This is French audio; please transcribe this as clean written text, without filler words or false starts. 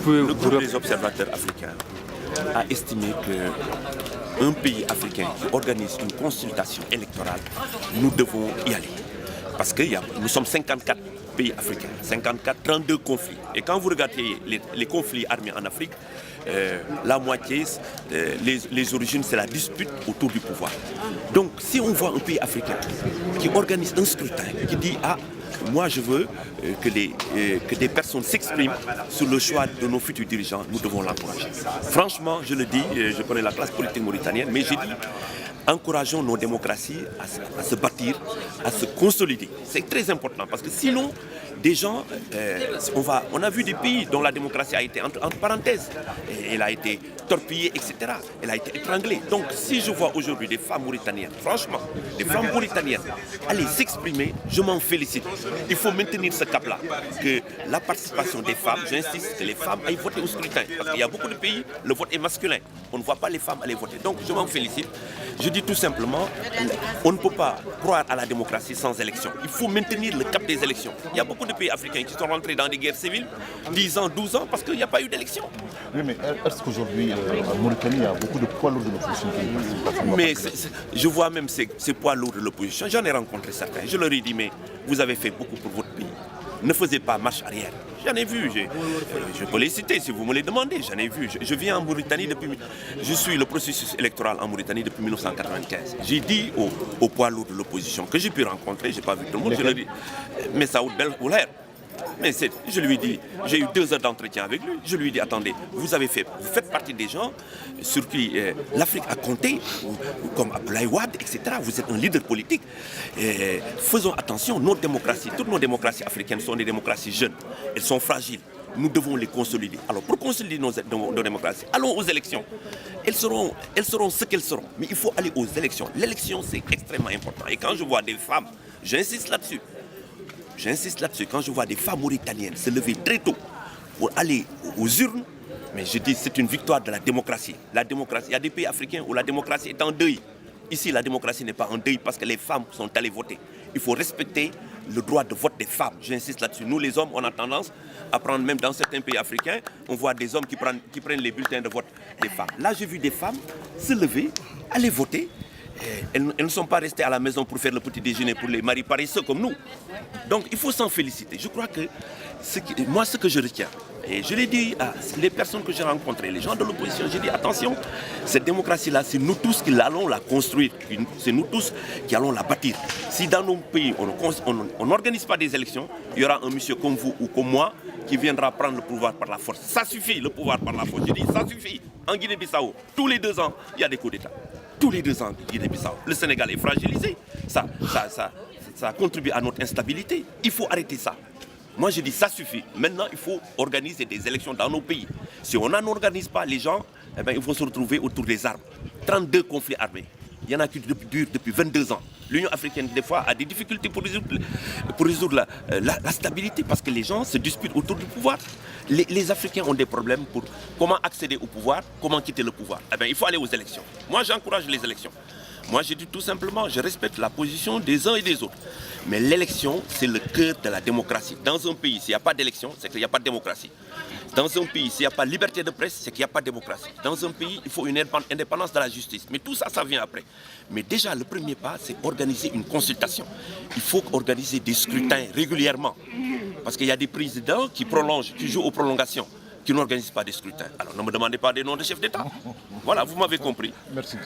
Le groupe des observateurs africains a estimé qu'un pays africain qui organise une consultation électorale, nous devons y aller. Parce que nous sommes 54 pays africains, 54, 32 conflits. Et quand vous regardez les conflits armés en Afrique, la moitié, les origines, c'est la dispute autour du pouvoir. Donc si on voit un pays africain qui organise un scrutin, qui dit « Ah, moi je veux que des personnes s'expriment sur le choix de nos futurs dirigeants, nous devons l'encourager. » Franchement, je le dis, je connais la classe politique mauritanienne, mais j'ai dit encourageons nos démocraties à se bâtir, à se consolider. C'est très important parce que sinon, des gens, on a vu des pays dont la démocratie a été entre parenthèses. Elle a été torpillée, etc. Elle a été étranglée. Donc si je vois aujourd'hui des femmes mauritaniennes, franchement, des femmes mauritaniennes aller s'exprimer, je m'en félicite. Il faut maintenir ce cap-là, que la participation des femmes, j'insiste, que les femmes aillent voter au scrutin. Parce qu'il y a beaucoup de pays, le vote est masculin. On ne voit pas les femmes aller voter. Donc je m'en félicite. Je dis tout simplement, on ne peut pas croire à la démocratie sans élection. Il faut maintenir le cap des élections. Il y a beaucoup de pays africains qui sont rentrés dans des guerres civiles, 10 ans, 12 ans, parce qu'il n'y a pas eu d'élection. Oui, mais est-ce qu'aujourd'hui, en Mauritanie, il y a beaucoup de poids lourds de l'opposition qui participent? Mais je vois même ces poids lourds de l'opposition. J'en ai rencontré certains. Je leur ai dit, mais vous avez fait beaucoup pour votre pays. Ne faisez pas marche arrière. J'en ai vu, je peux les citer si vous me les demandez, j'en ai vu. Je viens en Mauritanie je suis le processus électoral en Mauritanie depuis 1995. J'ai dit au poids lourd de l'opposition que j'ai pu rencontrer, je n'ai pas vu tout le monde, je leur ai dit, mais Saoud Belhouler. Mais je lui ai dit, j'ai eu 2 heures d'entretien avec lui, je lui ai dit, attendez, vous faites partie des gens sur qui l'Afrique a compté, comme Abdoulaye Wade, etc. Vous êtes un leader politique. Faisons attention, nos démocraties, toutes nos démocraties africaines sont des démocraties jeunes, elles sont fragiles. Nous devons les consolider. Alors pour consolider nos démocraties, allons aux élections. Elles seront ce qu'elles seront. Mais il faut aller aux élections. L'élection, c'est extrêmement important. Et quand je vois des femmes, j'insiste là-dessus, quand je vois des femmes mauritaniennes se lever très tôt pour aller aux urnes, mais je dis c'est une victoire de la démocratie. La démocratie, il y a des pays africains où la démocratie est en deuil. Ici, la démocratie n'est pas en deuil parce que les femmes sont allées voter. Il faut respecter le droit de vote des femmes. J'insiste là-dessus. Nous, les hommes, on a tendance à prendre, même dans certains pays africains, on voit des hommes qui prennent les bulletins de vote des femmes. Là, j'ai vu des femmes se lever, aller voter. Elles ne sont pas restées à la maison pour faire le petit déjeuner pour les maris paresseux comme nous. Donc il faut s'en féliciter. Je crois que moi ce que je retiens, et je l'ai dit à les personnes que j'ai rencontrées, les gens de l'opposition, j'ai dit attention, cette démocratie-là, c'est nous tous qui allons la construire, c'est nous tous qui allons la bâtir. Si dans nos pays on n'organise pas des élections, il y aura un monsieur comme vous ou comme moi qui viendra prendre le pouvoir par la force. Ça suffit, le pouvoir par la force. Je dis ça suffit. En Guinée-Bissau, tous les 2 ans, il y a des coups d'État. Tous les 2 ans, Guinée-Bissau. Le Sénégal est fragilisé. Ça contribue à notre instabilité. Il faut arrêter ça. Moi, je dis ça suffit. Maintenant, il faut organiser des élections dans nos pays. Si on n'en organise pas, les gens, ils vont se retrouver autour des armes. 32 conflits armés. Il y en a qui durent depuis 22 ans. L'Union africaine, des fois, a des difficultés pour résoudre la stabilité parce que les gens se disputent autour du pouvoir. Les Africains ont des problèmes pour comment accéder au pouvoir, comment quitter le pouvoir. Il faut aller aux élections. Moi, j'encourage les élections. Moi, je dis tout simplement, je respecte la position des uns et des autres. Mais l'élection, c'est le cœur de la démocratie. Dans un pays, s'il n'y a pas d'élection, c'est qu'il n'y a pas de démocratie. Dans un pays, s'il n'y a pas de liberté de presse, c'est qu'il n'y a pas de démocratie. Dans un pays, il faut une indépendance de la justice. Mais tout ça, ça vient après. Mais déjà, le premier pas, c'est organiser une consultation. Il faut organiser des scrutins régulièrement. Parce qu'il y a des présidents qui prolongent, qui jouent aux prolongations, qui n'organisent pas des scrutins. Alors ne me demandez pas des noms de chefs d'État. Voilà, vous m'avez compris. Merci.